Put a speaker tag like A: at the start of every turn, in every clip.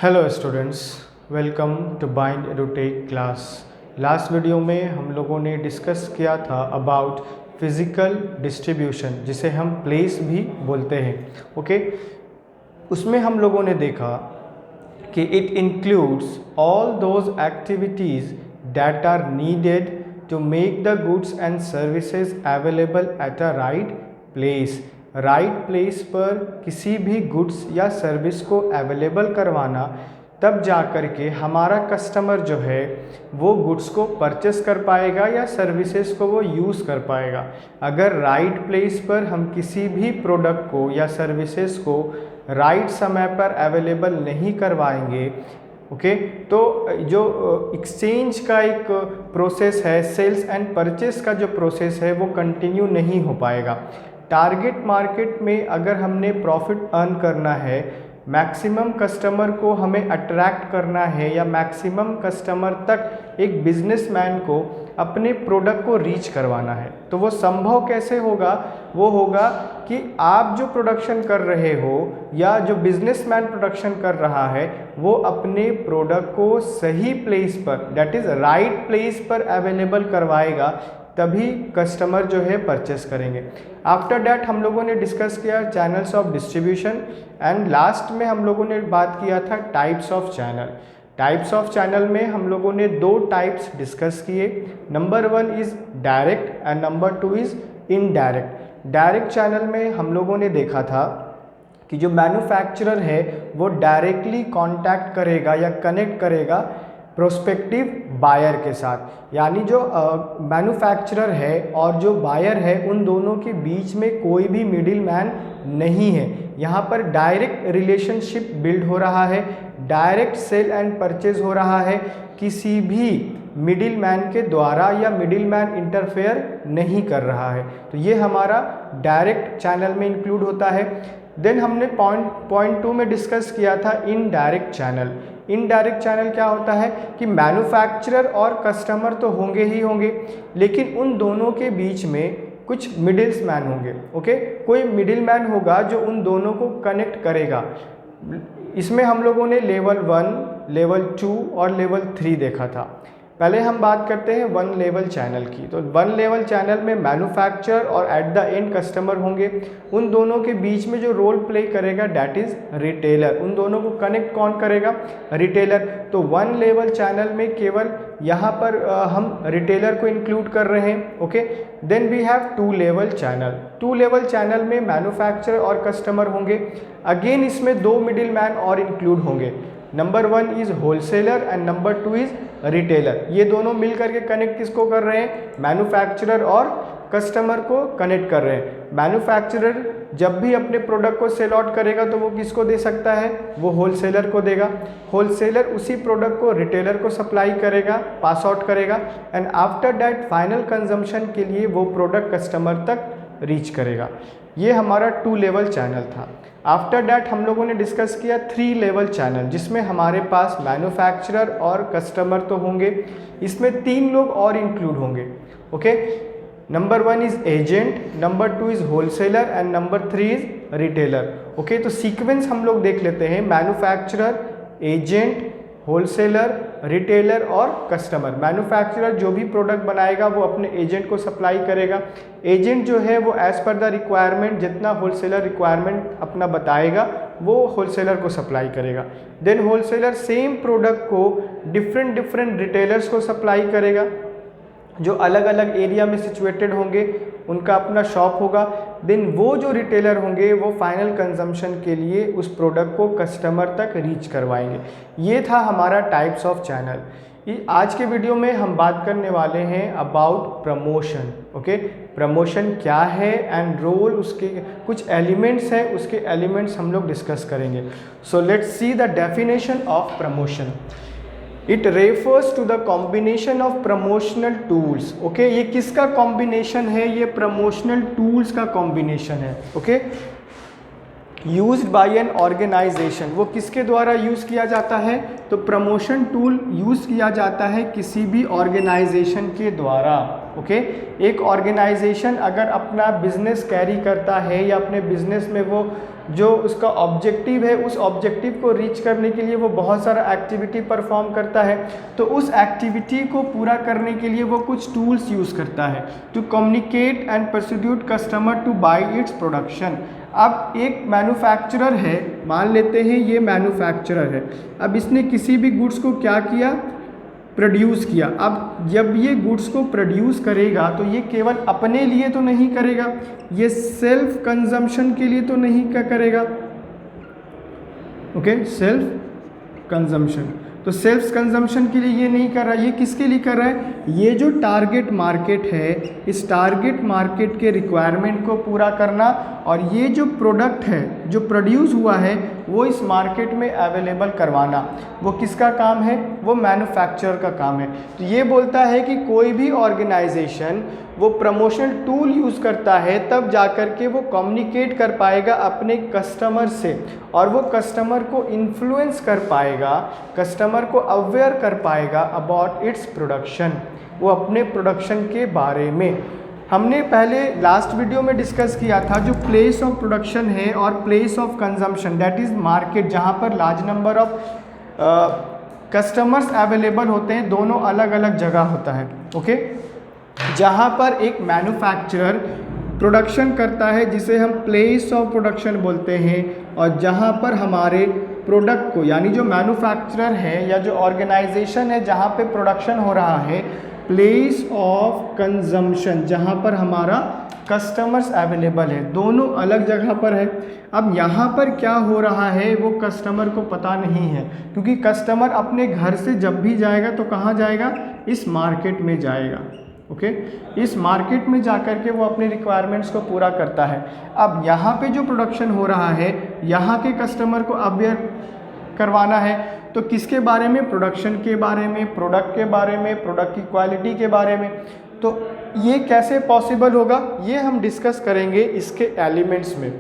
A: Hello students, welcome to Bind Edutech class. Last video में हम लोगों ने डिस्कस किया था अबाउट फिज़िकल डिस्ट्रीब्यूशन, जिसे हम प्लेस भी बोलते हैं। ओके, उसमें हम लोगों ने देखा कि it includes all those activities that are needed to make the goods and services available at a right place. Right place पर किसी भी गुड्स या सर्विस को अवेलेबल करवाना, तब जा कर के हमारा कस्टमर जो है वो गुड्स को परचेस कर पाएगा या सर्विसेज को वो यूज़ कर पाएगा। अगर राइट प्लेस पर हम किसी भी प्रोडक्ट को या सर्विसेज को राइट समय पर अवेलेबल नहीं करवाएंगे, ओके, तो जो एक्सचेंज का एक प्रोसेस है, सेल्स एंड परचेस का जो प्रोसेस है वो कंटिन्यू नहीं हो पाएगा। टारगेट मार्केट में अगर हमने प्रॉफिट अर्न करना है, मैक्सिमम कस्टमर को हमें अट्रैक्ट करना है या मैक्सिमम कस्टमर तक एक बिजनेसमैन को अपने प्रोडक्ट को रीच करवाना है, तो वो संभव कैसे होगा? वो होगा कि आप जो प्रोडक्शन कर रहे हो या जो बिजनेसमैन प्रोडक्शन कर रहा है वो अपने प्रोडक्ट को सही प्लेस पर, दैट इज़ राइट प्लेस पर अवेलेबल करवाएगा, तभी कस्टमर जो है परचेस करेंगे। आफ्टर डैट हम लोगों ने डिस्कस किया channels of distribution, and last में हम लोगों ने बात किया था types of channel. Types of channel में हम लोगों ने दो टाइप्स डिस्कस किए। Number 1 is direct and number 2 is indirect. Direct channel में हम लोगों ने देखा था कि जो मैन्युफैक्चरर है वो डायरेक्टली कांटेक्ट करेगा या कनेक्ट करेगा प्रोस्पेक्टिव बायर के साथ, यानी जो मैन्युफैक्चरर है और जो बायर है उन दोनों के बीच में कोई भी मिडिल मैन नहीं है। यहाँ पर डायरेक्ट रिलेशनशिप बिल्ड हो रहा है, डायरेक्ट सेल एंड परचेज हो रहा है, किसी भी मिडिल मैन के द्वारा या मिडिल मैन इंटरफेयर नहीं कर रहा है। तो ये हमारा डायरेक्ट चैनल में इंक्लूड होता है। देन हमने पॉइंट 2 में डिस्कस किया था इनडायरेक्ट चैनल। इनडायरेक्ट चैनल क्या होता है कि मैन्युफैक्चरर और कस्टमर तो होंगे ही होंगे, लेकिन उन दोनों के बीच में कुछ मिडिल्स मैन होंगे। ओके, कोई मिडिल मैन होगा जो उन दोनों को कनेक्ट करेगा। इसमें हम लोगों ने लेवल 1, लेवल 2 और लेवल 3 देखा था। पहले हम बात करते हैं 1 लेवल चैनल की। तो 1 लेवल चैनल में मैन्युफैक्चरर और एट द एंड कस्टमर होंगे। उन दोनों के बीच में जो रोल प्ले करेगा दैट इज़ रिटेलर। उन दोनों को कनेक्ट कौन करेगा? रिटेलर। तो 1 लेवल चैनल में केवल यहाँ पर हम रिटेलर को इंक्लूड कर रहे हैं। Okay, then we have 2 level channel. 2 level channel में मैन्युफैक्चरर और कस्टमर होंगे। अगेन इसमें 2 मिडिल मैन और इंक्लूड होंगे। Number 1 is wholesaler and number 2 is retailer. ये दोनों मिल करके कनेक्ट किसको कर रहे हैं? मैन्युफैक्चरर और कस्टमर को कनेक्ट कर रहे हैं। मैन्युफैक्चरर जब भी अपने प्रोडक्ट को सेल आउट करेगा तो वो किसको दे सकता है? वो होलसेलर को देगा। होलसेलर उसी प्रोडक्ट को रिटेलर को सप्लाई करेगा, पास आउट करेगा, and after that final consumption के लिए वो प्रोडक्ट कस्टमर तक रीच करेगा। ये हमारा 2 लेवल चैनल था। आफ्टर डैट हम लोगों ने डिस्कस किया 3 लेवल चैनल, जिसमें हमारे पास मैन्युफैक्चरर और कस्टमर तो होंगे, इसमें 3 लोग और इंक्लूड होंगे। Okay, number 1 is agent, number 2 is wholesaler and number 3 is retailer. Okay, तो सीक्वेंस हम लोग देख लेते हैं। मैन्युफैक्चरर, एजेंट, होलसेलर, रिटेलर और कस्टमर। मैन्युफैक्चरर जो भी प्रोडक्ट बनाएगा वो अपने एजेंट को सप्लाई करेगा। एजेंट जो है वो एज़ पर द रिक्वायरमेंट, जितना होलसेलर रिक्वायरमेंट अपना बताएगा वो होलसेलर को सप्लाई करेगा। देन होलसेलर सेम प्रोडक्ट को डिफरेंट रिटेलर्स को सप्लाई करेगा, जो अलग अलग एरिया में सिचुएटेड होंगे, उनका अपना शॉप होगा। देन वो जो रिटेलर होंगे वो फाइनल कंजम्पशन के लिए उस प्रोडक्ट को कस्टमर तक रीच करवाएंगे। ये था हमारा टाइप्स ऑफ चैनल। आज के वीडियो में हम बात करने वाले हैं अबाउट प्रमोशन। ओके, प्रमोशन क्या है एंड रोल, उसके कुछ एलिमेंट्स हैं, उसके एलिमेंट्स हम लोग डिस्कस करेंगे। So let's see the definition of promotion. It refers to the combination of promotional tools. Okay, ये किसका कॉम्बिनेशन है? ये प्रमोशनल टूल्स का कॉम्बिनेशन है। Okay, used by an organization, वो किसके द्वारा यूज़ किया जाता है? तो प्रमोशन टूल यूज़ किया जाता है किसी भी ऑर्गेनाइजेशन के द्वारा। ओके, एक ऑर्गेनाइजेशन अगर अपना बिजनेस कैरी करता है या अपने बिजनेस में वो जो उसका ऑब्जेक्टिव है उस ऑब्जेक्टिव को रीच करने के लिए वो बहुत सारा एक्टिविटी परफॉर्म करता है, तो उस एक्टिविटी को पूरा करने के लिए वो कुछ टूल्स यूज़ करता है to communicate and persuade customer to buy its production. अब एक मैन्युफैक्चरर है, मान लेते हैं ये मैन्युफैक्चरर है, अब इसने किसी भी गुड्स को क्या किया? प्रोड्यूस किया। अब जब ये गुड्स को प्रोड्यूस करेगा तो ये केवल अपने लिए तो नहीं करेगा, ये सेल्फ कंजम्पशन के लिए तो नहीं करेगा। ओके, सेल्फ कंजम्पशन, तो सेल्फ कंजम्पशन के लिए ये नहीं कर रहा, ये किसके लिए कर रहा है? ये जो टारगेट मार्केट है, इस टारगेट मार्केट के रिक्वायरमेंट को पूरा करना, और ये जो प्रोडक्ट है जो प्रोड्यूस हुआ है वो इस मार्केट में अवेलेबल करवाना, वो किसका काम है? वो मैन्युफैक्चरर का काम है। तो ये बोलता है कि कोई भी ऑर्गेनाइजेशन वो प्रमोशनल टूल यूज़ करता है तब जाकर के वो कम्युनिकेट कर पाएगा अपने कस्टमर से, और वो कस्टमर को इन्फ्लुएंस कर पाएगा, कस्टमर को अवेयर कर पाएगा अबाउट इट्स प्रोडक्शन, वो अपने प्रोडक्शन के बारे में। हमने पहले लास्ट वीडियो में डिस्कस किया था जो प्लेस ऑफ प्रोडक्शन है और place of consumption, that is market, जहाँ पर large number of customers available होते हैं, दोनों अलग अलग जगह होता है। ओके, जहाँ पर एक मैन्युफैक्चरर प्रोडक्शन करता है जिसे हम प्लेस ऑफ प्रोडक्शन बोलते हैं, और जहाँ पर हमारे प्रोडक्ट को, यानी जो मैन्युफैक्चरर है या जो ऑर्गेनाइजेशन है जहाँ पे प्रोडक्शन हो रहा है, प्लेस ऑफ कंजम्पशन जहाँ पर हमारा कस्टमर्स अवेलेबल है, दोनों अलग जगह पर है। अब यहाँ पर क्या हो रहा है वो कस्टमर को पता नहीं है, क्योंकि कस्टमर अपने घर से जब भी जाएगा तो कहाँ जाएगा? इस मार्केट में जाएगा। ओके, इस मार्केट में जाकर के वो अपने रिक्वायरमेंट्स को पूरा करता है। अब यहाँ पे जो प्रोडक्शन हो रहा है यहाँ के कस्टमर को अवेयर करवाना है, तो किसके बारे में? प्रोडक्शन के बारे में, प्रोडक्ट के बारे में, प्रोडक्ट की क्वालिटी के बारे में। तो ये कैसे पॉसिबल होगा ये हम डिस्कस करेंगे इसके एलिमेंट्स में।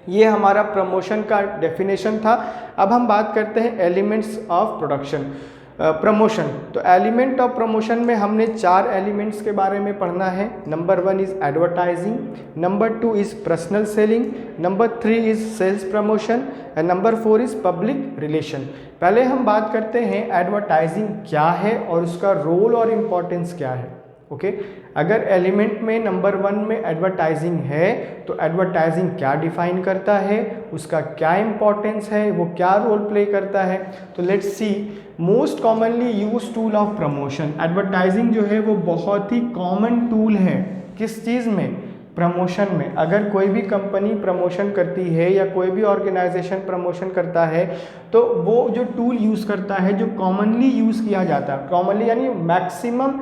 A: ये हमारा प्रमोशन का डेफिनेशन था। अब हम बात करते हैं एलिमेंट्स ऑफ प्रोडक्शन प्रमोशन। तो एलिमेंट ऑफ प्रमोशन में हमने 4 एलिमेंट्स के बारे में पढ़ना है। Number 1 is advertising, number 2 is personal selling, number 3 is sales promotion and number 4 is public relation. पहले हम बात करते हैं एडवर्टाइजिंग क्या है और उसका रोल और इम्पोर्टेंस क्या है। ओके, अगर एलिमेंट में नंबर 1 में एडवर्टाइजिंग है तो एडवर्टाइजिंग क्या डिफाइन करता है, उसका क्या इम्पोर्टेंस है, वो क्या रोल प्ले करता है। तो let's see most commonly use tool of promotion. Advertising जो है वो बहुत ही कॉमन टूल है किस चीज़ में? प्रमोशन में। अगर कोई भी कंपनी प्रमोशन करती है या कोई भी ऑर्गेनाइजेशन प्रमोशन करता है तो वो जो टूल यूज़ करता है जो कॉमनली यूज़ किया जाता है, कॉमनली यानी मैक्सिमम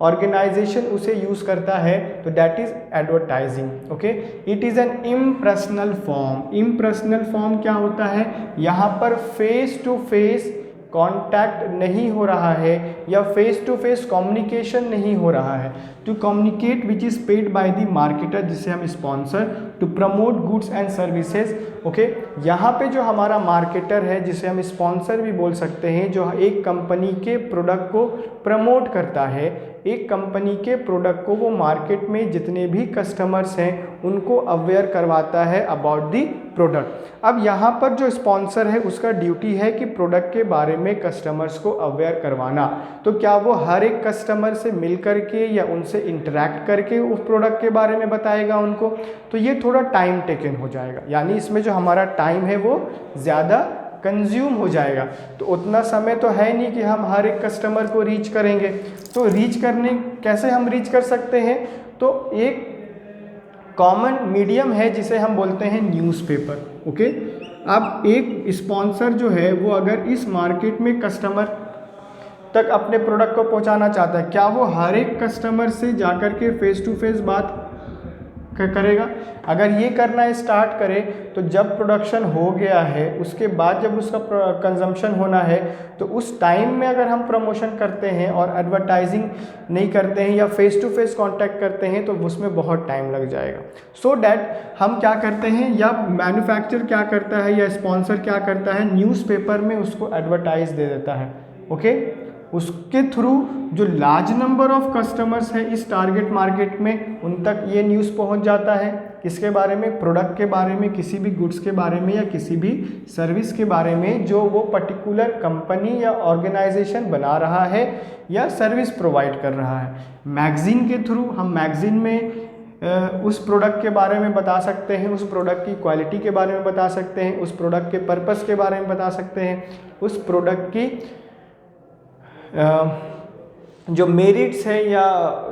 A: ऑर्गेनाइजेशन उसे यूज़ करता है, तो that is advertising. Okay, it is an impersonal form. Impersonal form क्या होता है? यहाँ पर फेस टू फेस कांटेक्ट नहीं हो रहा है या फेस टू फेस कम्युनिकेशन नहीं हो रहा है। To communicate which is paid by the marketer, जिसे हम sponsor, to promote goods and services. Okay, यहाँ पे जो हमारा मार्केटर है जिसे हम स्पॉन्सर भी बोल सकते हैं, जो एक कंपनी के प्रोडक्ट को प्रमोट करता है, एक कंपनी के प्रोडक्ट को वो मार्केट में जितने भी कस्टमर्स हैं उनको अवेयर करवाता है अबाउट दी प्रोडक्ट। अब यहाँ पर जो स्पॉन्सर है उसका ड्यूटी है कि प्रोडक्ट के बारे में कस्टमर्स को अवेयर करवाना। तो क्या वो हर एक कस्टमर से मिल करके या उनसे इंटरेक्ट करके उस प्रोडक्ट के बारे में बताएगा उनको? तो ये थोड़ा टाइम टेकन हो जाएगा, यानी इसमें जो हमारा टाइम है वो ज़्यादा कंज्यूम हो जाएगा। तो उतना समय तो है नहीं कि हम हर एक कस्टमर को रीच करेंगे। तो रीच करने कैसे हम रीच कर सकते हैं? तो एक कॉमन मीडियम है जिसे हम बोलते हैं न्यूज़पेपर। ओके, अब एक स्पॉन्सर जो है वो अगर इस मार्केट में कस्टमर तक अपने प्रोडक्ट को पहुंचाना चाहता है, क्या वो हर एक कस्टमर से जाकर के फेस टू फेस बात करेगा। अगर ये करना स्टार्ट करे तो जब प्रोडक्शन हो गया है उसके बाद जब उसका कंजम्पशन होना है तो उस टाइम में अगर हम प्रमोशन करते हैं और एडवर्टाइजिंग नहीं करते हैं या फेस टू फेस कांटेक्ट करते हैं तो उसमें बहुत टाइम लग जाएगा। सो डैट हम क्या करते हैं या मैन्युफैक्चरर क्या करता है या स्पॉन्सर क्या करता है, न्यूज़पेपर में उसको एडवर्टाइज दे देता है। ओके, उसके थ्रू जो लार्ज नंबर ऑफ कस्टमर्स है इस टारगेट मार्केट में उन तक ये न्यूज़ पहुंच जाता है। किसके बारे में? प्रोडक्ट के बारे में, किसी भी गुड्स के बारे में या किसी भी सर्विस के बारे में जो वो पर्टिकुलर कंपनी या ऑर्गेनाइजेशन बना रहा है या सर्विस प्रोवाइड कर रहा है। मैगज़ीन के थ्रू हम मैगज़ीन में उस प्रोडक्ट के बारे में बता सकते हैं, उस प्रोडक्ट की क्वालिटी के बारे में बता सकते हैं, उस प्रोडक्ट के पर्पस के बारे में बता सकते हैं, उस प्रोडक्ट की जो मेरिट्स है या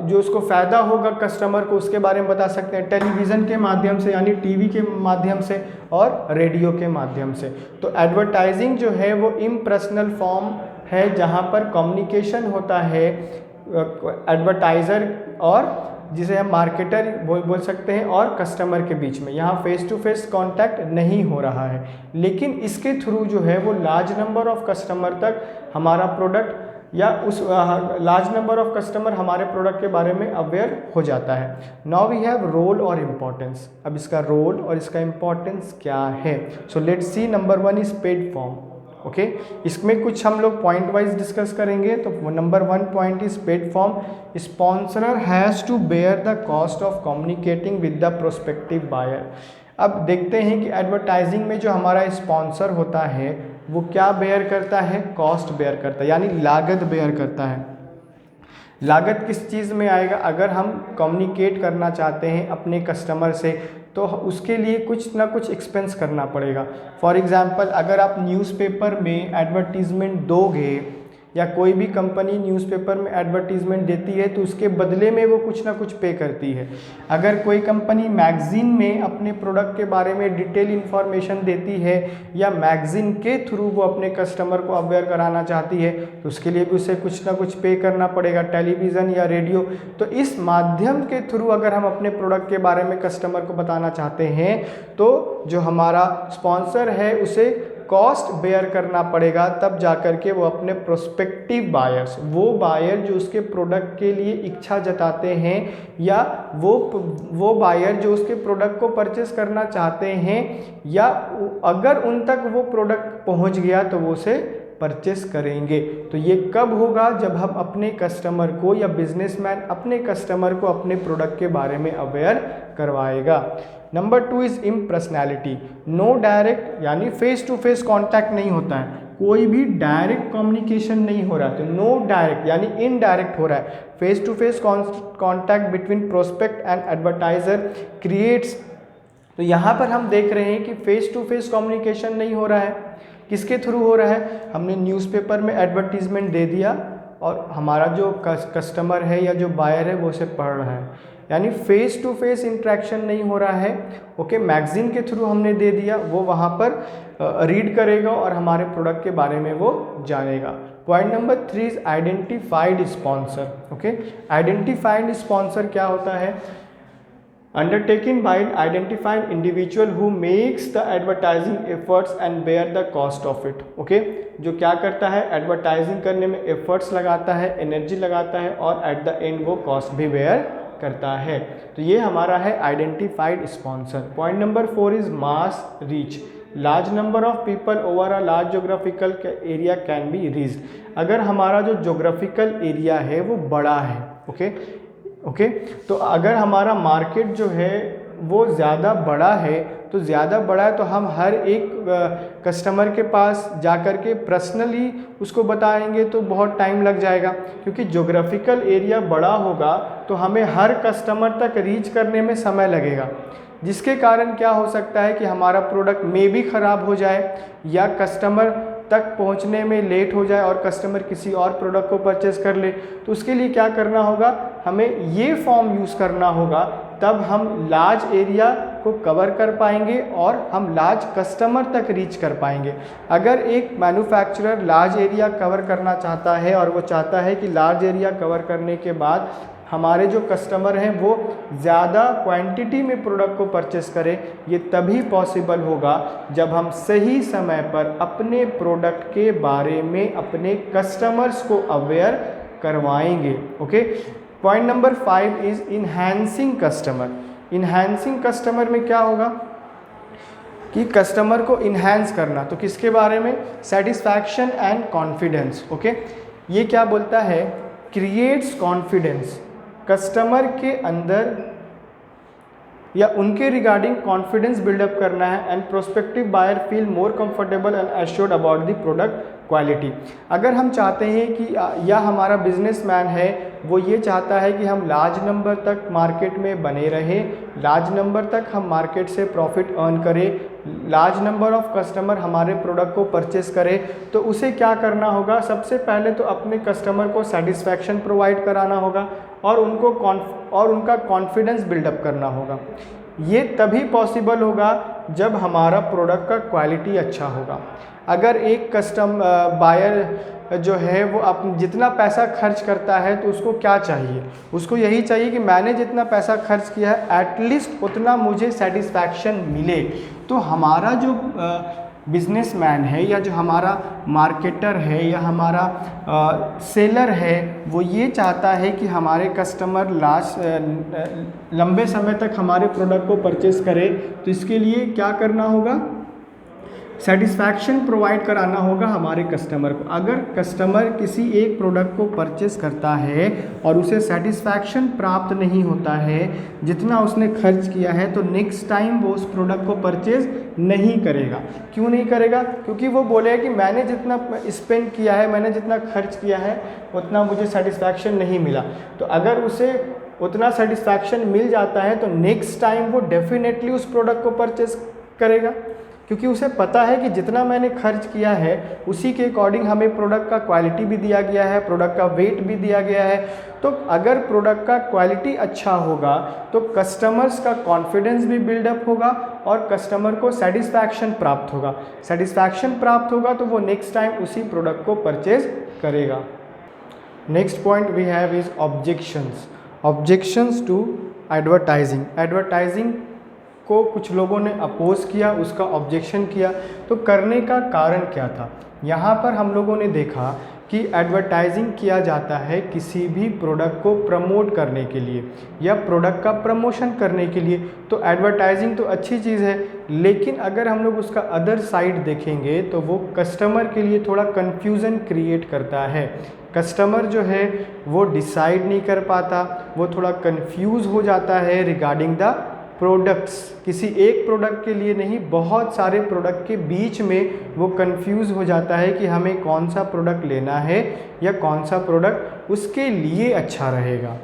A: जो उसको फ़ायदा होगा कस्टमर को उसके बारे में बता सकते हैं, टेलीविज़न के माध्यम से यानी टीवी के माध्यम से और रेडियो के माध्यम से। तो एडवर्टाइजिंग जो है वो इम्पर्सनल फॉर्म है जहाँ पर कम्युनिकेशन होता है एडवर्टाइज़र और जिसे हम मार्केटर बोल सकते हैं और कस्टमर के बीच में। यहाँ फेस टू फेस कांटेक्ट नहीं हो रहा है, लेकिन इसके थ्रू जो है वो लार्ज नंबर ऑफ कस्टमर तक हमारा प्रोडक्ट या उस लार्ज नंबर ऑफ कस्टमर हमारे प्रोडक्ट के बारे में अवेयर हो जाता है। नाउ वी हैव रोल और इम्पोर्टेंस। अब इसका रोल और इसका इम्पोर्टेंस क्या है? So let's see. Number 1 is paid form. Okay, इसमें कुछ हम लोग पॉइंट वाइज डिस्कस करेंगे। तो number 1 point is paid form. Sponsorer has to bear the cost of communicating with the prospective buyer. अब देखते हैं कि एडवर्टाइजिंग में जो हमारा स्पॉन्सर होता है वो क्या बेयर करता है? कॉस्ट बेयर करता है, यानी लागत बेयर करता है। लागत किस चीज़ में आएगा? अगर हम कम्युनिकेट करना चाहते हैं अपने कस्टमर से तो उसके लिए कुछ ना कुछ एक्सपेंस करना पड़ेगा। फॉर एग्ज़ाम्पल, अगर आप न्यूज़पेपर में एडवर्टीज़मेंट दोगे या कोई भी कंपनी न्यूज़पेपर में एडवर्टीज़मेंट देती है तो उसके बदले में वो कुछ ना कुछ पे करती है। अगर कोई कंपनी मैगज़ीन में अपने प्रोडक्ट के बारे में डिटेल इन्फॉर्मेशन देती है या मैगज़ीन के थ्रू वो अपने कस्टमर को अवेयर कराना चाहती है तो उसके लिए भी उसे कुछ ना कुछ पे करना पड़ेगा, टेलीविज़न या रेडियो। तो इस माध्यम के थ्रू अगर हम अपने प्रोडक्ट के बारे में कस्टमर को बताना चाहते हैं तो जो हमारा स्पॉन्सर है उसे कॉस्ट बेयर करना पड़ेगा, तब जाकर के वो अपने प्रोस्पेक्टिव बायर्स, वो बायर जो उसके प्रोडक्ट के लिए इच्छा जताते हैं या वो बायर जो उसके प्रोडक्ट को परचेस करना चाहते हैं या अगर उन तक वो प्रोडक्ट पहुंच गया तो वो उसे परचेस करेंगे। तो ये कब होगा? जब हम अपने कस्टमर को या बिजनेसमैन अपने कस्टमर को अपने प्रोडक्ट के बारे में अवेयर करवाएगा। Number 2 is impersonality. No direct यानी फेस टू फेस कांटेक्ट नहीं होता है, कोई भी डायरेक्ट कम्युनिकेशन नहीं हो रहा है। तो नो डायरेक्ट यानी इनडायरेक्ट हो रहा है। Face to face contact between prospect and advertiser creates. तो यहाँ पर हम देख रहे हैं कि फेस टू फेस कम्युनिकेशन नहीं हो रहा है। किसके थ्रू हो रहा है? हमने न्यूज़पेपर में एडवर्टीजमेंट दे दिया और हमारा जो कस्टमर है या जो बायर है वो उसे पढ़ रहा है, यानी फेस टू फेस इंट्रैक्शन नहीं हो रहा है। ओके, मैगज़ीन के थ्रू हमने दे दिया, वो वहाँ पर रीड करेगा और हमारे प्रोडक्ट के बारे में वो जानेगा। Point number 3 is identified sponsor. Okay, identified sponsor क्या होता है? undertaken by an identified individual who makes the advertising efforts and bear the cost of it। Okay, जो क्या करता है? एडवर्टाइजिंग करने में एफर्ट्स लगाता है, एनर्जी लगाता है और एट द एंड वो कॉस्ट भी बेयर करता है। तो ये हमारा है identified sponsor. Point number 4 is mass reach. Large number of people over a large geographical area can be reached. अगर हमारा जो जोग्राफिकल एरिया है वो बड़ा है, ओके, तो अगर हमारा मार्केट जो है वो ज़्यादा बड़ा है तो हम हर एक कस्टमर के पास जाकर के पर्सनली उसको बताएंगे तो बहुत टाइम लग जाएगा, क्योंकि ज्योग्राफिकल एरिया बड़ा होगा तो हमें हर कस्टमर तक रीच करने में समय लगेगा, जिसके कारण क्या हो सकता है कि हमारा प्रोडक्ट में भी ख़राब हो जाए या कस्टमर तक पहुंचने में लेट हो जाए और कस्टमर किसी और प्रोडक्ट को परचेस कर ले। तो उसके लिए क्या करना होगा? हमें ये फॉर्म यूज़ करना होगा, तब हम लार्ज एरिया को कवर कर पाएंगे और हम लार्ज कस्टमर तक रीच कर पाएंगे। अगर एक मैन्युफैक्चरर लार्ज एरिया कवर करना चाहता है और वो चाहता है कि लार्ज एरिया कवर करने के बाद हमारे जो कस्टमर हैं वो ज़्यादा क्वांटिटी में प्रोडक्ट को परचेस करें, ये तभी पॉसिबल होगा जब हम सही समय पर अपने प्रोडक्ट के बारे में अपने कस्टमर्स को अवेयर करवाएंगे। Okay, point number 5 is enhancing customer. Enhancing customer में क्या होगा कि कस्टमर को इन्हांस करना, तो किसके बारे में? Satisfaction and confidence. ओके, ये क्या बोलता है? क्रिएट्स कॉन्फिडेंस, कस्टमर के अंदर या उनके रिगार्डिंग कॉन्फिडेंस बिल्डअप करना है and prospective buyer feel more comfortable and assured about the product quality. अगर हम चाहते हैं कि या हमारा बिजनेसमैन है वो ये चाहता है कि हम लार्ज नंबर तक मार्केट में बने रहें, लार्ज नंबर तक हम मार्केट से प्रॉफिट अर्न करें, लार्ज नंबर ऑफ कस्टमर हमारे प्रोडक्ट को परचेस करें, तो उसे क्या करना होगा? सबसे पहले तो अपने कस्टमर को सेटिस्फैक्शन प्रोवाइड कराना होगा और उनका कॉन्फिडेंस बिल्डअप करना होगा। ये तभी पॉसिबल होगा जब हमारा प्रोडक्ट का क्वालिटी अच्छा होगा। अगर एक बायर जो है वो जितना पैसा खर्च करता है तो उसको क्या चाहिए? उसको यही चाहिए कि मैंने जितना पैसा खर्च किया है एटलीस्ट उतना मुझे सेटिस्फैक्शन मिले। तो हमारा जो बिजनेसमैन है या जो हमारा मार्केटर है या हमारा सेलर है वो ये चाहता है कि हमारे कस्टमर लंबे समय तक हमारे प्रोडक्ट को परचेस करे। तो इसके लिए क्या करना होगा? सेटिस्फैक्शन प्रोवाइड कराना होगा हमारे कस्टमर को। अगर कस्टमर किसी एक प्रोडक्ट को परचेस करता है और उसे सेटिस्फैक्शन प्राप्त नहीं होता है जितना उसने खर्च किया है, तो नेक्स्ट टाइम वो उस प्रोडक्ट को परचेस नहीं करेगा। क्यों नहीं करेगा? क्योंकि वो बोलेगा कि मैंने जितना स्पेंड किया है, मैंने जितना खर्च किया है उतना मुझे सेटिस्फैक्शन नहीं मिला। तो अगर उसे उतना सेटिस्फैक्शन मिल जाता है तो नेक्स्ट टाइम वो डेफिनेटली उस प्रोडक्ट को परचेस करेगा, क्योंकि उसे पता है कि जितना मैंने खर्च किया है उसी के अकॉर्डिंग हमें प्रोडक्ट का क्वालिटी भी दिया गया है, प्रोडक्ट का वेट भी दिया गया है। तो अगर प्रोडक्ट का क्वालिटी अच्छा होगा तो कस्टमर्स का कॉन्फिडेंस भी बिल्डअप होगा और कस्टमर को सेटिस्फैक्शन प्राप्त होगा। सेटिस्फैक्शन प्राप्त होगा तो वो नेक्स्ट टाइम उसी प्रोडक्ट को परचेज करेगा। Next point we have is objections. Objections to advertising. Advertising को कुछ लोगों ने अपोज किया, उसका ऑब्जेक्शन किया। तो करने का कारण क्या था? यहाँ पर हम लोगों ने देखा कि एडवर्टाइजिंग किया जाता है किसी भी प्रोडक्ट को प्रमोट करने के लिए या प्रोडक्ट का प्रमोशन करने के लिए। तो एडवर्टाइजिंग तो अच्छी चीज़ है, लेकिन अगर हम लोग उसका अदर साइड देखेंगे तो वो कस्टमर के लिए थोड़ा कन्फ्यूज़न क्रिएट करता है। कस्टमर जो है वो डिसाइड नहीं कर पाता, वो थोड़ा कन्फ्यूज़ हो जाता है रिगार्डिंग द प्रोडक्ट्स। किसी एक प्रोडक्ट के लिए नहीं, बहुत सारे प्रोडक्ट के बीच में वो कंफ्यूज हो जाता है कि हमें कौन सा प्रोडक्ट लेना है या कौन सा प्रोडक्ट उसके लिए अच्छा रहेगा।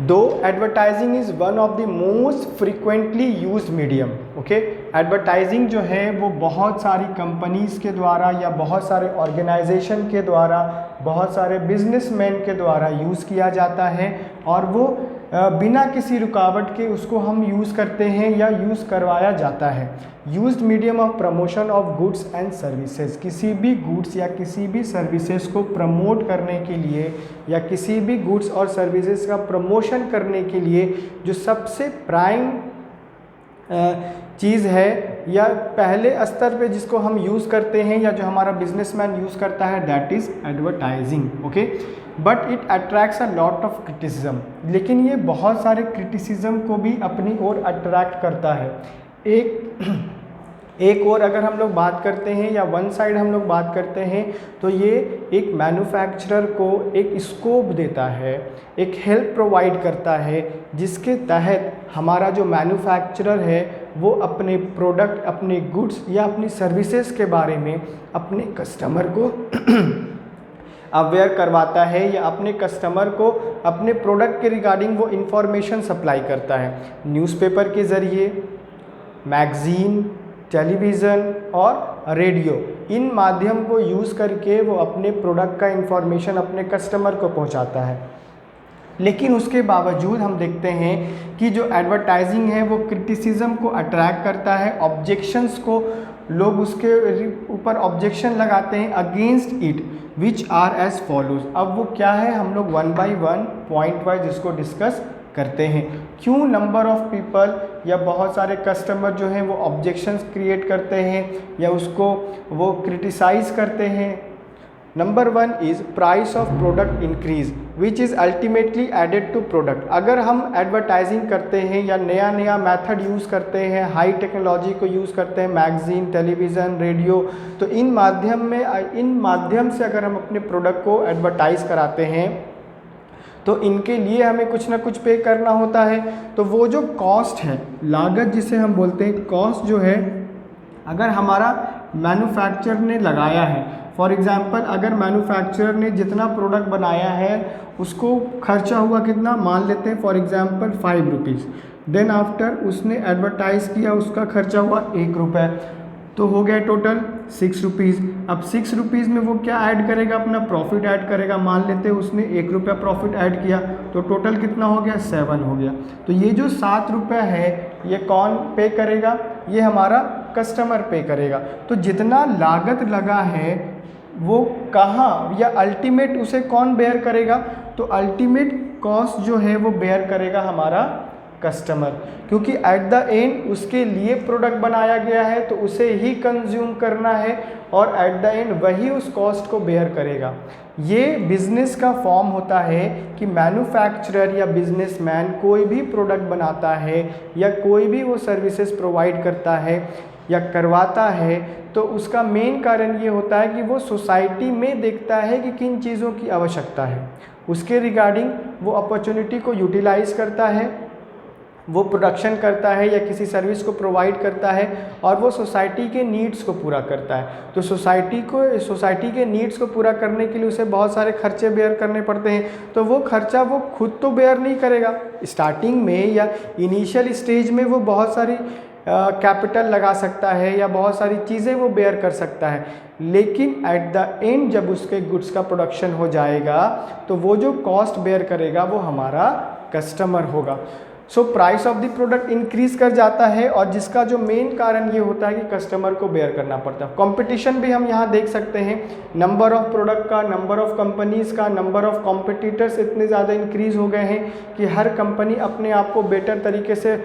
A: दो advertising is one of the most frequently used medium. Okay, advertising जो है वो बहुत सारी कंपनीज़ के द्वारा या बहुत सारे ऑर्गेनाइजेशन के द्वारा, बहुत सारे बिजनेसमैन के द्वारा यूज़ किया जाता है और वो बिना किसी रुकावट के उसको हम यूज़ करते हैं या यूज़ करवाया जाता है। Used medium of promotion of goods and services. किसी भी गुड्स या किसी भी सर्विसेज को प्रमोट करने के लिए या किसी भी गुड्स और सर्विसेज का प्रमोशन करने के लिए जो सबसे प्राइम चीज़ है या पहले स्तर पे जिसको हम यूज़ करते हैं या जो हमारा बिजनेसमैन यूज़ करता है, that is advertising. Okay, but it attracts a lot of criticism. लेकिन ये बहुत सारे क्रिटिसिज्म को भी अपनी ओर अट्रैक्ट करता है। एक और अगर हम लोग बात करते हैं या वन साइड हम लोग बात करते हैं तो ये एक मैन्युफैक्चरर को एक स्कोप देता है, एक हेल्प प्रोवाइड करता है, जिसके तहत हमारा जो मैन्युफैक्चरर है वो अपने प्रोडक्ट, अपने गुड्स या अपनी सर्विसेज के बारे में अपने कस्टमर को अवेयर करवाता है या अपने कस्टमर को अपने प्रोडक्ट के रिगार्डिंग वो इंफॉर्मेशन सप्लाई करता है। न्यूज़पेपर के ज़रिए, मैगज़ीन, टेलीविज़न और रेडियो, इन माध्यम को यूज़ करके वो अपने प्रोडक्ट का इंफॉर्मेशन अपने कस्टमर को पहुंचाता है। लेकिन उसके बावजूद हम देखते हैं कि जो एडवर्टाइजिंग है वो क्रिटिसिज्म को अट्रैक्ट करता है, ऑब्जेक्शंस को लोग उसके ऊपर ऑब्जेक्शन लगाते हैं against it, which are as follows. अब वो क्या है, हम लोग one by one point wise इसको डिस्कस करते हैं। क्यों नंबर ऑफ पीपल या बहुत सारे कस्टमर जो हैं वो ऑब्जेक्शंस क्रिएट करते हैं या उसको वो क्रिटिसाइज़ करते हैं। Number 1 is price of product increase which is ultimately added to product. अगर हम एडवर्टाइजिंग करते हैं या नया नया मेथड यूज़ करते हैं, हाई टेक्नोलॉजी को यूज़ करते हैं, मैगज़ीन, टेलीविज़न, रेडियो, तो इन माध्यम से अगर हम अपने प्रोडक्ट को एडवर्टाइज़ कराते हैं तो इनके लिए हमें कुछ ना कुछ पे करना होता है। तो वो जो कॉस्ट है, लागत जिसे हम बोलते हैं, कॉस्ट जो है अगर हमारा मैन्युफैक्चरर ने लगाया है, फॉर एग्ज़ाम्पल अगर मैन्युफैक्चरर ने जितना प्रोडक्ट बनाया है उसको खर्चा हुआ कितना, मान लेते हैं for example 5 rupees, then after उसने एडवर्टाइज़ किया, उसका खर्चा हुआ 1 रुपये, तो हो गया टोटल 6 रुपीज़। अब 6 रुपीज़ में वो क्या ऐड करेगा, अपना प्रॉफिट ऐड करेगा। मान लेते हैं उसने 1 रुपया प्रॉफिट ऐड किया तो टोटल कितना हो गया, 7 हो गया। तो ये जो 7 रुपये है ये कौन पे करेगा, ये हमारा कस्टमर पे करेगा। तो जितना लागत लगा है वो कहाँ या अल्टीमेट उसे कौन बेयर करेगा, तो अल्टीमेट कॉस्ट जो है वो बेयर करेगा हमारा कस्टमर, क्योंकि एट द एंड उसके लिए प्रोडक्ट बनाया गया है तो उसे ही कंज्यूम करना है और एट द एंड वही उस कॉस्ट को बेयर करेगा। ये बिजनेस का फॉर्म होता है कि मैन्युफैक्चरर या बिजनेसमैन कोई भी प्रोडक्ट बनाता है या कोई भी वो सर्विसेज प्रोवाइड करता है या करवाता है तो उसका मेन कारण ये होता है कि वो सोसाइटी में देखता है कि किन चीज़ों की आवश्यकता है, उसके रिगार्डिंग वो अपॉर्चुनिटी को यूटिलाइज करता है, वो प्रोडक्शन करता है या किसी सर्विस को प्रोवाइड करता है और वो सोसाइटी के नीड्स को पूरा करता है। तो सोसाइटी के नीड्स को पूरा करने के लिए उसे बहुत सारे खर्चे बेयर करने पड़ते हैं। तो वो खर्चा वो खुद तो बेयर नहीं करेगा, स्टार्टिंग में या इनिशियल स्टेज में वो बहुत सारी कैपिटल लगा सकता है या बहुत सारी चीज़ें वो बेयर कर सकता है, लेकिन एट द एंड जब उसके गुड्स का प्रोडक्शन हो जाएगा तो वो जो कॉस्ट बेयर करेगा वो हमारा कस्टमर होगा। So price of the product increase कर जाता है और जिसका जो मेन कारण ये होता है कि कस्टमर को बेयर करना पड़ता है। कंपटीशन भी हम यहाँ देख सकते हैं, नंबर ऑफ प्रोडक्ट का, नंबर ऑफ कंपनीज का, नंबर ऑफ कॉम्पिटिटर्स इतने ज़्यादा इंक्रीज हो गए हैं कि हर कंपनी अपने आप को बेटर तरीके से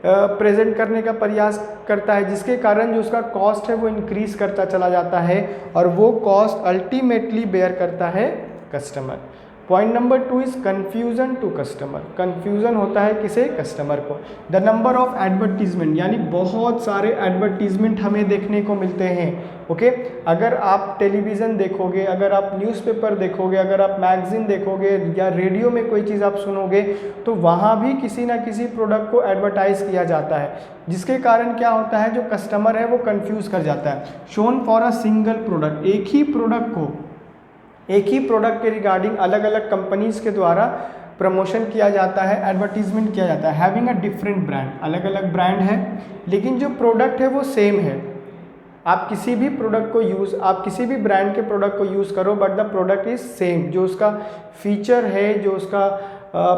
A: प्रेजेंट करने का प्रयास करता है, जिसके कारण जो उसका कॉस्ट है वो इंक्रीज करता चला जाता है और वो कॉस्ट अल्टीमेटली बेयर करता है customer. Point number 2 is confusion to customer. Confusion होता है किसे, कस्टमर को। द नंबर ऑफ एडवर्टीजमेंट, यानी बहुत सारे एडवर्टीजमेंट हमें देखने को मिलते हैं। ओके, अगर आप टेलीविज़न देखोगे, अगर आप न्यूज़पेपर देखोगे, अगर आप मैगजीन देखोगे या रेडियो में कोई चीज़ आप सुनोगे तो वहाँ भी किसी ना किसी प्रोडक्ट को एडवर्टाइज किया जाता है, जिसके कारण क्या होता है, जो कस्टमर है वो कन्फ्यूज़ कर जाता है। Shown for a single product, एक ही प्रोडक्ट के रिगार्डिंग अलग अलग कंपनीज के द्वारा प्रमोशन किया जाता है, एडवर्टीजमेंट किया जाता है। हैविंग अ डिफरेंट ब्रांड, अलग अलग ब्रांड है लेकिन जो प्रोडक्ट है वो सेम है। आप किसी भी ब्रांड के प्रोडक्ट को यूज़ करो but the product is same, जो उसका फीचर है, जो उसका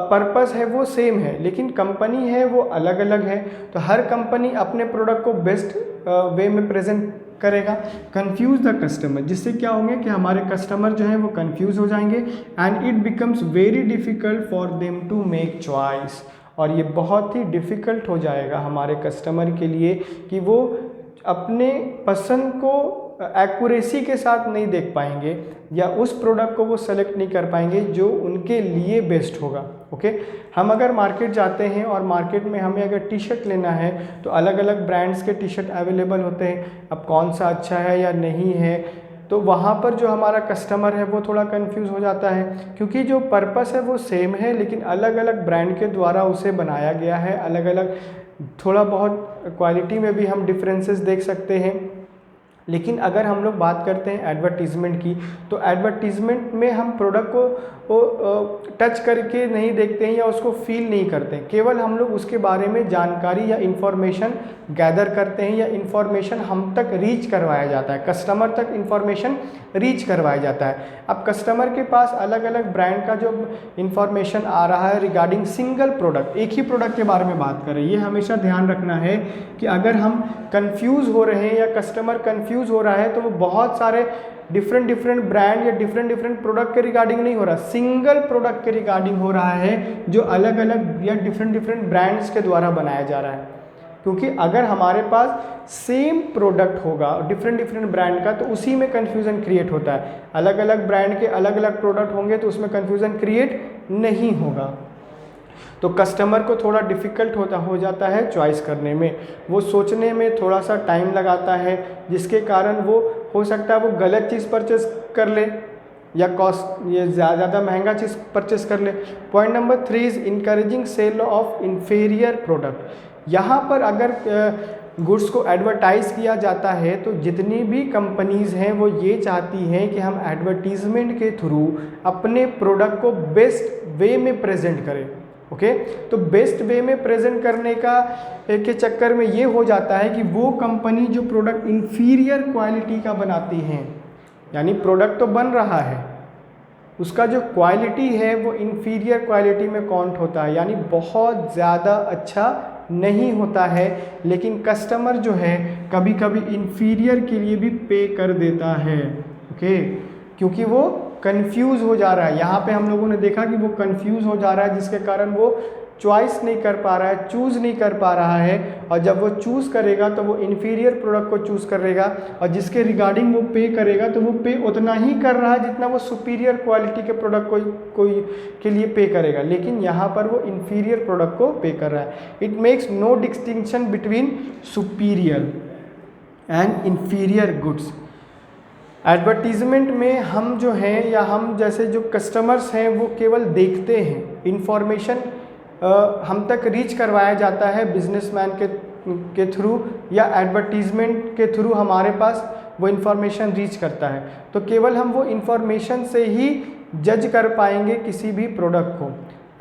A: पर्पस है वो सेम है, लेकिन कंपनी है वो अलग अलग है। तो हर कंपनी अपने प्रोडक्ट को बेस्ट वे में प्रेजेंट करेगा। कंफ्यूज द कस्टमर, जिससे क्या होंगे कि हमारे कस्टमर जो है वो कंफ्यूज हो जाएंगे and it becomes very difficult for them to make choice, और ये बहुत ही डिफ़िकल्ट हो जाएगा हमारे कस्टमर के लिए कि वो अपने पसंद को एक्यूरेसी के साथ नहीं देख पाएंगे या उस प्रोडक्ट को वो सेलेक्ट नहीं कर पाएंगे जो उनके लिए बेस्ट होगा। ओके, हम अगर मार्केट जाते हैं और मार्केट में हमें अगर टी शर्ट लेना है तो अलग अलग ब्रांड्स के टी शर्ट अवेलेबल होते हैं। अब कौन सा अच्छा है या नहीं है, तो वहाँ पर जो हमारा कस्टमर है वो थोड़ा कंफ्यूज हो जाता है, क्योंकि जो पर्पस है वो सेम है लेकिन अलग अलग ब्रांड के द्वारा उसे बनाया गया है। अलग अलग थोड़ा बहुत क्वालिटी में भी हम डिफरेंसेस देख सकते हैं। लेकिन अगर हम लोग बात करते हैं एडवर्टीज़मेंट की, तो एडवर्टीज़मेंट में हम प्रोडक्ट को टच करके नहीं देखते हैं या उसको फील नहीं करते हैं, केवल हम लोग उसके बारे में जानकारी या इन्फॉर्मेशन गैदर करते हैं या इन्फॉर्मेशन हम तक रीच करवाया जाता है, कस्टमर तक इन्फॉर्मेशन रीच करवाया जाता है। अब कस्टमर के पास अलग अलग ब्रांड का जो इन्फॉर्मेशन आ रहा है रिगार्डिंग सिंगल प्रोडक्ट, एक ही प्रोडक्ट के बारे में बात करें, ये हमेशा ध्यान रखना है कि अगर हम कंफ्यूज हो रहे हैं या कस्टमर कंफ्यूज हो रहा है तो वो बहुत सारे डिफरेंट ब्रांड या डिफरेंट प्रोडक्ट के रिगार्डिंग नहीं हो रहा, सिंगल प्रोडक्ट के रिगार्डिंग हो रहा है जो अलग अलग या डिफरेंट ब्रांड्स के द्वारा बनाया जा रहा है। क्योंकि अगर हमारे पास सेम प्रोडक्ट होगा डिफरेंट ब्रांड का तो उसी में कन्फ्यूज़न क्रिएट होता है, अलग अलग ब्रांड के अलग अलग प्रोडक्ट होंगे तो उसमें कन्फ्यूज़न क्रिएट नहीं होगा। तो कस्टमर को थोड़ा डिफ़िकल्ट हो जाता है चॉइस करने में, वो सोचने में थोड़ा सा टाइम लगाता है, जिसके कारण वो हो सकता है वो गलत चीज़ परचेस कर ले या कॉस्ट ये ज़्यादा महंगा चीज़ परचेस कर ले। Point number 3 is encouraging sale of inferior product. यहाँ पर अगर गुड्स को एडवर्टाइज़ किया जाता है तो जितनी भी कंपनीज़ हैं वो ये चाहती हैं कि हम एडवर्टीज़मेंट के थ्रू अपने प्रोडक्ट को बेस्ट वे में प्रेजेंट करें। ओके तो बेस्ट वे में प्रेजेंट करने के चक्कर में ये हो जाता है कि वो कंपनी जो प्रोडक्ट इन्फीरियर क्वालिटी का बनाती हैं, यानी प्रोडक्ट तो बन रहा है, उसका जो क्वालिटी है वो इन्फीरियर क्वालिटी में काउंट होता है, यानी बहुत ज़्यादा अच्छा नहीं होता है, लेकिन कस्टमर जो है कभी कभी इन्फीरियर के लिए भी पे कर देता है। ओके क्योंकि वो कंफ्यूज हो जा रहा है, यहाँ पे हम लोगों ने देखा कि वो कंफ्यूज हो जा रहा है जिसके कारण वो चॉइस नहीं कर पा रहा है, चूज़ नहीं कर पा रहा है, और जब वो चूज़ करेगा तो वो इन्फीरियर प्रोडक्ट को चूज़ करेगा और जिसके रिगार्डिंग वो पे करेगा तो वो पे उतना ही कर रहा है जितना वो सुपीरियर क्वालिटी के प्रोडक्ट कोई के लिए पे करेगा, लेकिन यहाँ पर वो इन्फीरियर प्रोडक्ट को पे कर रहा है। It makes no distinction between superior and inferior goods. Advertisement में हम जो हैं या हम जैसे जो कस्टमर्स हैं वो केवल देखते हैं, इन्फॉर्मेशन हम तक रीच करवाया जाता है बिजनेसमैन के थ्रू या एडवर्टीज़मेंट के थ्रू हमारे पास वो इन्फॉर्मेशन रीच करता है, तो केवल हम वो इन्फॉर्मेशन से ही जज कर पाएंगे किसी भी प्रोडक्ट को।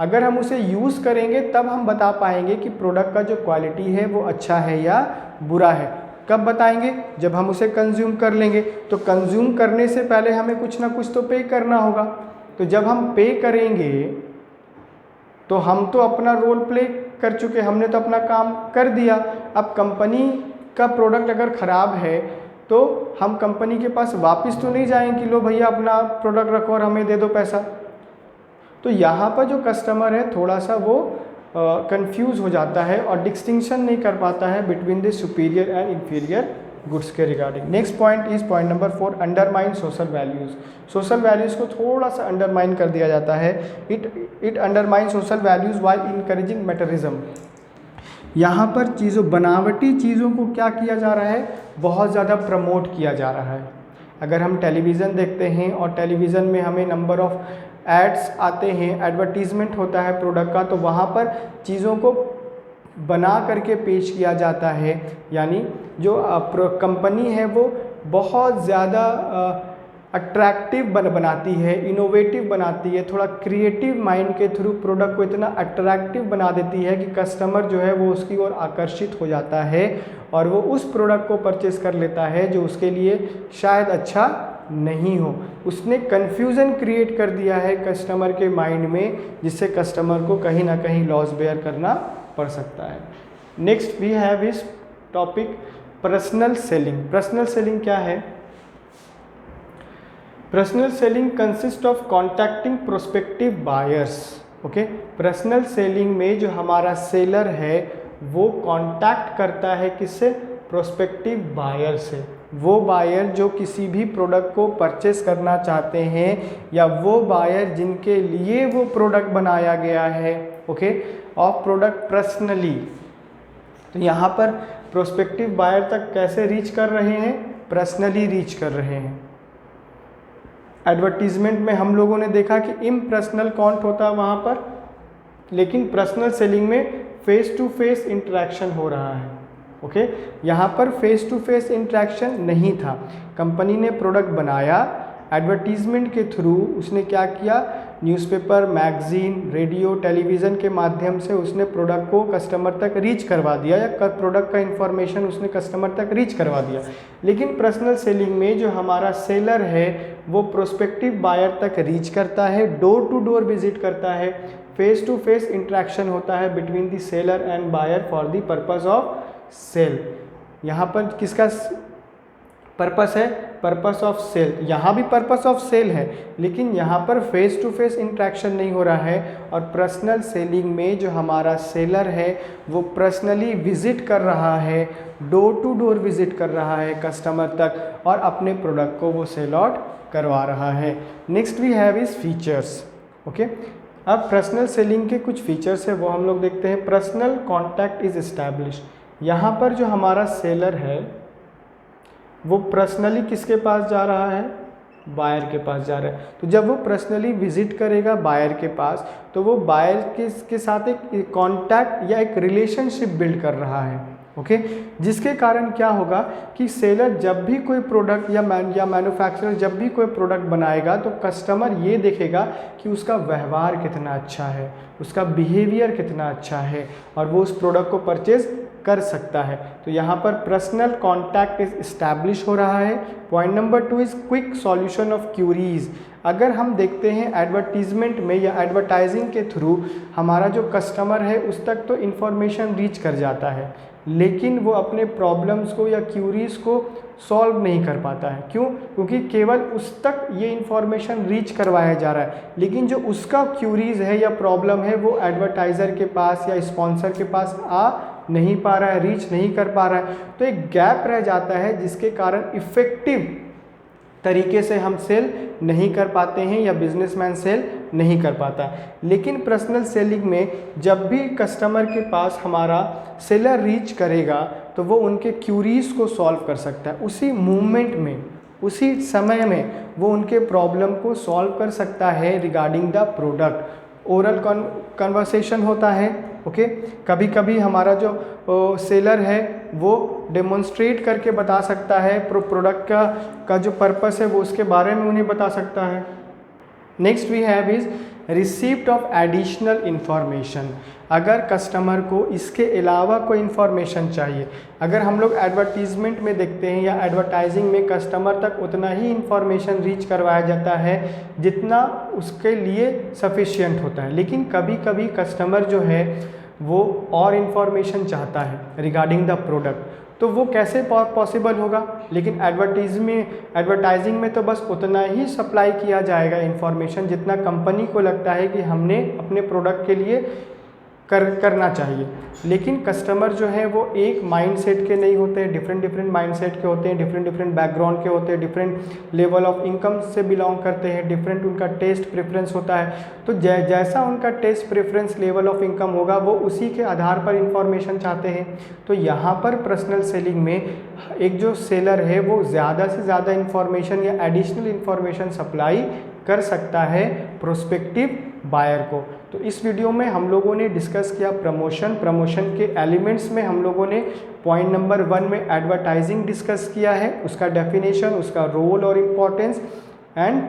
A: अगर हम उसे यूज़ करेंगे तब हम बता पाएंगे कि प्रोडक्ट का जो क्वालिटी है वो अच्छा है या बुरा है। कब बताएंगे? जब हम उसे कंज्यूम कर लेंगे। तो कंज्यूम करने से पहले हमें कुछ ना कुछ तो पे करना होगा, तो जब हम पे करेंगे तो हम तो अपना रोल प्ले कर चुके, हमने तो अपना काम कर दिया। अब कंपनी का प्रोडक्ट अगर ख़राब है तो हम कंपनी के पास वापस तो नहीं जाएंगे कि लो भैया अपना प्रोडक्ट रखो और हमें दे दो पैसा। तो यहाँ पर जो कस्टमर है थोड़ा सा वो कंफ्यूज हो जाता है और डिस्टिंक्शन नहीं कर पाता है between the superior and inferior goods के regarding. Next point is point number 4, undermine social values. Social values को थोड़ा सा अंडरमाइन कर दिया जाता है। It undermine social values while encouraging materialism. यहाँ पर बनावटी चीज़ों को क्या किया जा रहा है, बहुत ज़्यादा प्रमोट किया जा रहा है। अगर हम टेलीविज़न देखते हैं और टेलीविज़न में हमें नंबर ऑफ़ एड्स आते हैं, एडवर्टीज़मेंट होता है प्रोडक्ट का, तो वहाँ पर चीज़ों को बना करके पेश किया जाता है, यानी जो कंपनी है वो बहुत ज़्यादा अट्रैक्टिव बनाती है, इनोवेटिव बनाती है, थोड़ा क्रिएटिव माइंड के थ्रू प्रोडक्ट को इतना अट्रैक्टिव बना देती है कि कस्टमर जो है वो उसकी ओर आकर्षित हो जाता है और वो उस प्रोडक्ट को परचेस कर लेता है जो उसके लिए शायद अच्छा नहीं हो। उसने कन्फ्यूज़न क्रिएट कर दिया है कस्टमर के माइंड में, जिससे कस्टमर को कहीं ना कहीं लॉस बेयर करना पड़ सकता है। नेक्स्ट वी हैव इस topic personal selling. Personal selling क्या है? Personal selling consist of contacting prospective buyers. Okay, personal selling में जो हमारा सेलर है वो कॉन्टैक्ट करता है किससे? प्रोस्पेक्टिव बायर से। वो बायर जो किसी भी प्रोडक्ट को परचेस करना चाहते हैं या वो बायर जिनके लिए वो प्रोडक्ट बनाया गया है, ओके, ऑफ प्रोडक्ट पर्सनली। तो यहाँ पर प्रोस्पेक्टिव बायर तक कैसे रीच कर रहे हैं? पर्सनली रीच कर रहे हैं। एडवर्टीजमेंट में हम लोगों ने देखा कि इम्पर्सनल काउंट होता है वहाँ पर, लेकिन पर्सनल सेलिंग में फेस टू फेस इंटरेक्शन हो रहा है। ओके। यहाँ पर फेस टू फेस इंटरेक्शन नहीं था। कंपनी ने प्रोडक्ट बनाया, एडवर्टीजमेंट के थ्रू उसने क्या किया, न्यूज़पेपर, मैगजीन, रेडियो, टेलीविज़न के माध्यम से उसने प्रोडक्ट को कस्टमर तक रीच करवा दिया, या प्रोडक्ट का इन्फॉर्मेशन उसने कस्टमर तक रीच करवा दिया। लेकिन पर्सनल सेलिंग में जो हमारा सेलर है वो प्रोस्पेक्टिव बायर तक रीच करता है, डोर टू डोर विजिट करता है, फेस टू फेस इंटरेक्शन होता है between the seller and buyer for the purpose of sale. यहाँ पर किसका पर्पस है, पर्पस ऑफ सेल। यहाँ भी पर्पस ऑफ सेल है, लेकिन यहाँ पर फेस टू फेस इंटरेक्शन नहीं हो रहा है। और पर्सनल सेलिंग में जो हमारा सेलर है वो पर्सनली विजिट कर रहा है, डोर टू डोर विजिट कर रहा है कस्टमर तक, और अपने प्रोडक्ट को वो सेल आउट करवा रहा है। Next we have is features. Okay, अब पर्सनल सेलिंग के कुछ फीचर्स है वो हम लोग देखते हैं। Personal contact is establish. यहाँ पर जो हमारा सेलर है वो पर्सनली किसके पास जा रहा है, बायर के पास जा रहा है। तो जब वो पर्सनली विजिट करेगा बायर के पास, तो वो बायर के साथ एक कॉन्टैक्ट या एक रिलेशनशिप बिल्ड कर रहा है। ओके, जिसके कारण क्या होगा कि सेलर जब भी कोई प्रोडक्ट या मैन्युफैक्चरर जब भी कोई प्रोडक्ट बनाएगा तो कस्टमर ये देखेगा कि उसका व्यवहार कितना अच्छा है, उसका बिहेवियर कितना अच्छा है, और वो उस प्रोडक्ट को परचेज कर सकता है। तो यहाँ पर पर्सनल कॉन्टैक्ट इज इस्टेब्लिश हो रहा है। Point number 2 is quick solution of queries. अगर हम देखते हैं एडवर्टीजमेंट में या एडवर्टाइजिंग के थ्रू हमारा जो कस्टमर है उस तक तो इन्फॉर्मेशन रीच कर जाता है, लेकिन वो अपने प्रॉब्लम्स को या क्यूरीज को सॉल्व नहीं कर पाता है। क्यों? क्योंकि केवल उस तक ये इन्फॉर्मेशन रीच करवाया जा रहा है, लेकिन जो उसका क्यूरीज है या प्रॉब्लम है वो एडवर्टाइज़र के पास या स्पॉन्सर के पास आ नहीं पा रहा है, रीच नहीं कर पा रहा है। तो एक गैप रह जाता है जिसके कारण इफ़ेक्टिव तरीके से हम सेल नहीं कर पाते हैं या बिजनेसमैन सेल नहीं कर पाता। लेकिन पर्सनल सेलिंग में जब भी कस्टमर के पास हमारा सेलर रीच करेगा तो वो उनके क्यूरीज को सॉल्व कर सकता है, उसी मूवमेंट में, उसी समय में वो उनके प्रॉब्लम को सॉल्व कर सकता है regarding the product. Oral conversation होता है। ओके, कभी कभी हमारा जो सेलर है वो डेमोन्स्ट्रेट करके बता सकता है प्रोडक्ट का जो पर्पस है वो उसके बारे में उन्हें बता सकता है। Next we have is receipt of additional information. अगर कस्टमर को इसके अलावा कोई इन्फॉर्मेशन चाहिए, अगर हम लोग एडवर्टीजमेंट में देखते हैं या एडवर्टाइजिंग में कस्टमर तक उतना ही इन्फॉर्मेशन रीच करवाया जाता है जितना उसके लिए सफिशिएंट होता है, लेकिन कभी कभी कस्टमर जो है वो और इन्फॉर्मेशन चाहता है रिगार्डिंग द प्रोडक्ट, तो वो कैसे पॉसिबल होगा। लेकिन एडवर्टाइजिंग में तो बस उतना ही सप्लाई किया जाएगा इन्फॉर्मेशन जितना कंपनी को लगता है कि हमने अपने प्रोडक्ट के लिए करना चाहिए। लेकिन कस्टमर जो है वो एक माइंडसेट के नहीं होते, डिफरेंट माइंडसेट के होते हैं, डिफरेंट बैकग्राउंड के होते हैं, डिफरेंट लेवल ऑफ इनकम से बिलोंग करते हैं, डिफरेंट उनका टेस्ट प्रेफरेंस होता है। तो जैसा उनका test preference level of income होगा वो उसी के आधार पर इंफॉर्मेशन चाहते हैं। तो यहाँ पर पर्सनल सेलिंग में एक जो सेलर है वो ज़्यादा से ज़्यादा इंफॉर्मेशन या एडिशनल इंफॉर्मेशन सप्लाई कर सकता है प्रोस्पेक्टिव बायर को। तो इस वीडियो में हम लोगों ने डिस्कस किया प्रमोशन के एलिमेंट्स में हम लोगों ने पॉइंट नंबर 1 में एडवर्टाइजिंग डिस्कस किया है, उसका डेफिनेशन, उसका रोल और इम्पोर्टेंस एंड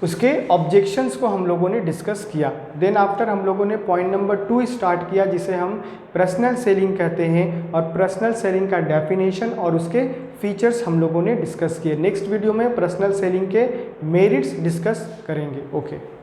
A: उसके ऑब्जेक्शंस को हम लोगों ने डिस्कस किया। देन आफ्टर हम लोगों ने पॉइंट नंबर 2 स्टार्ट किया जिसे हम पर्सनल सेलिंग कहते हैं, और पर्सनल सेलिंग का डेफिनेशन और उसके फीचर्स हम लोगों ने डिस्कस किए। नेक्स्ट वीडियो में पर्सनल सेलिंग के मेरिट्स डिस्कस करेंगे। ओके।